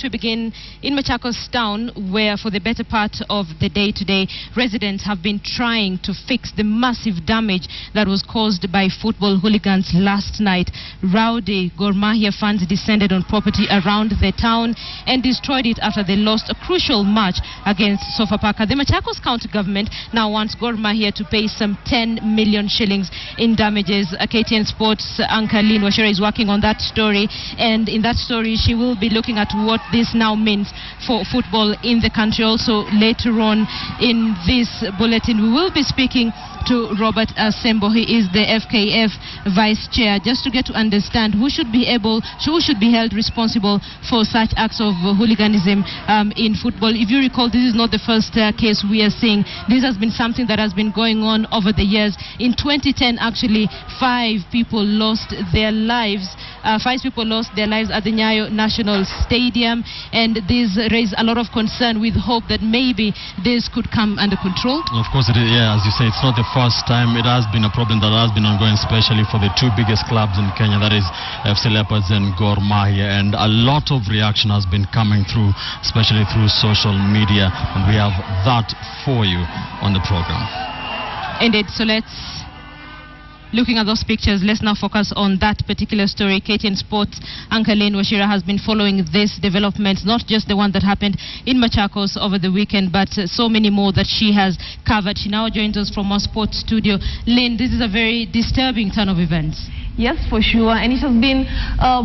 we begin in Machakos town, where for the better part of the day today, residents have been trying to fix the massive damage that was caused by football hooligans last night. Rowdy Gor Mahia fans descended on property around the town and destroyed it after they lost a crucial match against Sofapaka. The Machakos County government now wants Gor Mahia to pay some 10 million shillings in damages. KTN Sports anchor Lynn Washera is working on that story, and in that story she will be looking at what this now means for football in the country. Also later on in this bulletin we will be speaking to Robert Sembo. He is the FKF vice chair, just to get to understand who should be held responsible for such acts of hooliganism in football. If you recall, this is not the first case we are seeing. This has been something that has been going on over the years. In 2010, actually, 5 people lost their lives. 5 people lost their lives at the Nyayo National Stadium, and this raised a lot of concern, with hope that maybe this could come under control. Of course it is, yeah, as you say, it's not the first time. It has been a problem that has been ongoing, especially for the 2 biggest clubs in Kenya, that is FC Leopards and Gor Mahia, and a lot of reaction has been coming through, especially through social media, and we have that for you on the program. Indeed, so looking at those pictures, let's now focus on that particular story. KTN Sports anchor Lynn Washera has been following this development, not just the one that happened in Machakos over the weekend, but so many more that she has covered. She now joins us from our sports studio. Lynn, this is a very disturbing turn of events. Yes, for sure. And it has been,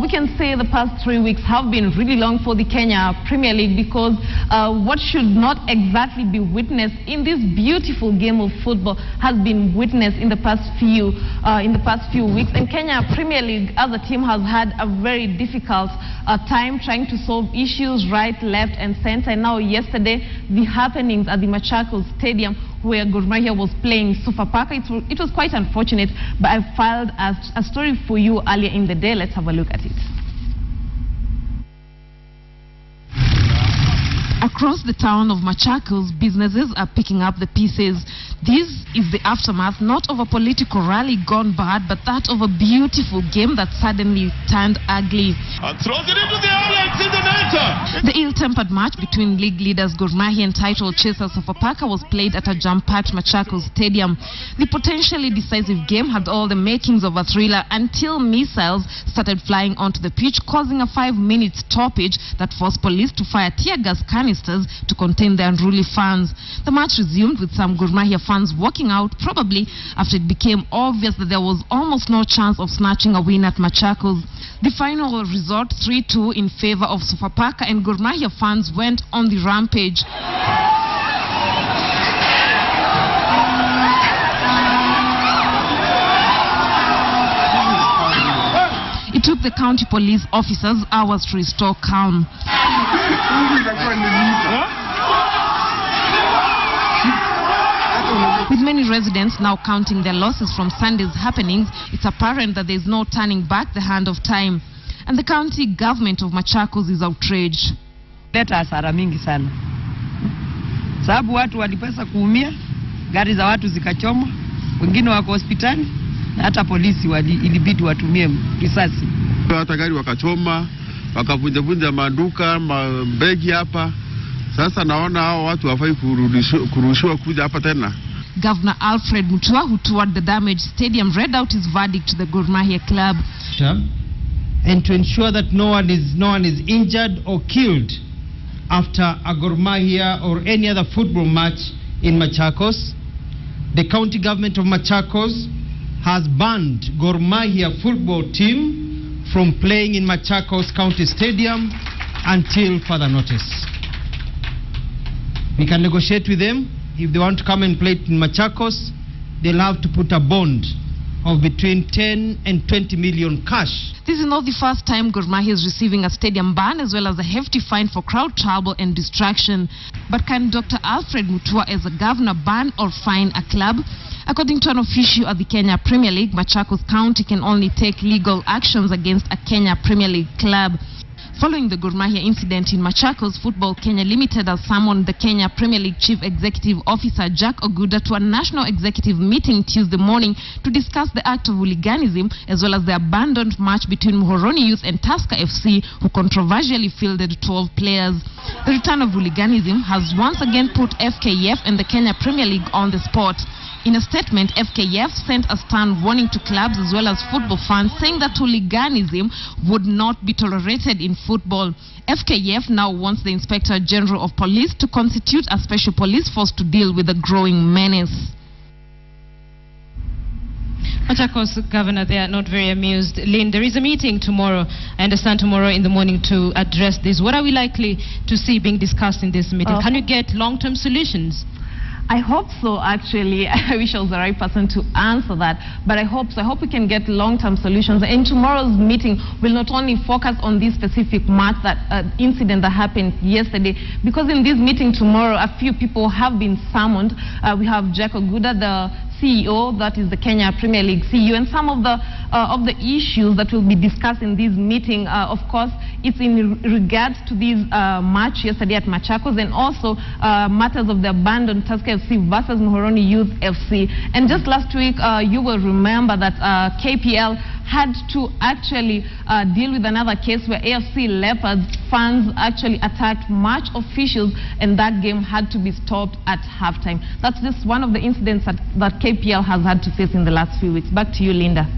we can say the past 3 weeks have been really long for the Kenya Premier League, because what should not exactly be witnessed in this beautiful game of football has been witnessed in the past few weeks. And Kenya Premier League as a team has had a very difficult time trying to solve issues right, left and center. And now yesterday, the happenings at the Machakos Stadium, where Gor Mahia was playing Sofapaka, it was quite unfortunate, but I filed a story for you earlier in the day. Let's have a look at it. Across the town of Machakos, businesses are picking up the pieces. This is the aftermath not of a political rally gone bad, but that of a beautiful game that suddenly turned ugly. And throws it into the area, it's in the net. The ill-tempered match between league leaders Gor Mahia and title chasers Sofapaka was played at a jam-packed Machakos Stadium. The potentially decisive game had all the makings of a thriller until missiles started flying onto the pitch, causing a 5-minute stoppage that forced police to fire tear gas canisters to contain the unruly fans. The match resumed with some Gor Mahia fans walking out, probably after it became obvious that there was almost no chance of snatching a win at Machakos. The final result, 3-2 in favor of Sofapaka, and Gor Mahia fans went on the rampage. It took the county police officers hours to restore calm. With many residents now counting their losses from Sunday's happenings, it's apparent that there's no turning back the hand of time. And the county government of Machakos is outraged. Leta hasara mingi sana. Sababu watu walipesa kuumia, gari za watu zikachoma, wengine wako hospitali, na hata polisi ilibidi watumie risasi. Hata gari wakachoma, wakavunja maduka, mabegi hapa. Sasa naona hao watu hawafai kurudishwa kuja hapa tena. Governor Alfred Mutua, who toured the damaged stadium, read out his verdict to the Gor Mahia club. And to ensure that no one is injured or killed after a Gor Mahia or any other football match in Machakos, the county government of Machakos has banned Gor Mahia football team from playing in Machakos County Stadium until further notice. We can negotiate with them. If they want to come and play in Machakos, they'll have to put a bond of between 10 and 20 million cash. This is not the first time Gor Mahia is receiving a stadium ban, as well as a hefty fine for crowd trouble and distraction. But can Dr. Alfred Mutua, as a governor, ban or fine a club? According to an official at the Kenya Premier League, Machakos County can only take legal actions against a Kenya Premier League club. Following the Gor Mahia incident in Machakos, Football Kenya Limited has summoned the Kenya Premier League Chief Executive Officer Jack Oguda to a national executive meeting Tuesday morning to discuss the act of hooliganism as well as the abandoned match between Muhoroni Youth and Tusker FC, who controversially fielded 12 players. The return of hooliganism has once again put FKF and the Kenya Premier League on the spot. In a statement, FKF sent a stern warning to clubs as well as football fans, saying that hooliganism would not be tolerated in football. FKF now wants the Inspector General of Police to constitute a special police force to deal with the growing menace. Machakos Governor, they are not very amused. Lynn, there is a meeting tomorrow, I understand tomorrow in the morning, to address this. What are we likely to see being discussed in this meeting? Can you get long-term solutions? I hope so, actually. I wish I was the right person to answer that, but I hope so. I hope we can get long-term solutions. And tomorrow's meeting will not only focus on this specific match, that incident that happened yesterday, because in this meeting tomorrow, a few people have been summoned. We have Jack Oguda, the CEO, that is the Kenya Premier League CEO, and some of the issues that will be discussed in this meeting, of course, it's in regards to this match yesterday at Machakos, and also matters of the abandoned Tusker FC versus Muhoroni Youth FC. And just last week, you will remember that KPL had to actually deal with another case where AFC Leopards fans actually attacked match officials, and that game had to be stopped at halftime. That's just one of the incidents that KPL has had to face in the last few weeks. Back to you, Linda.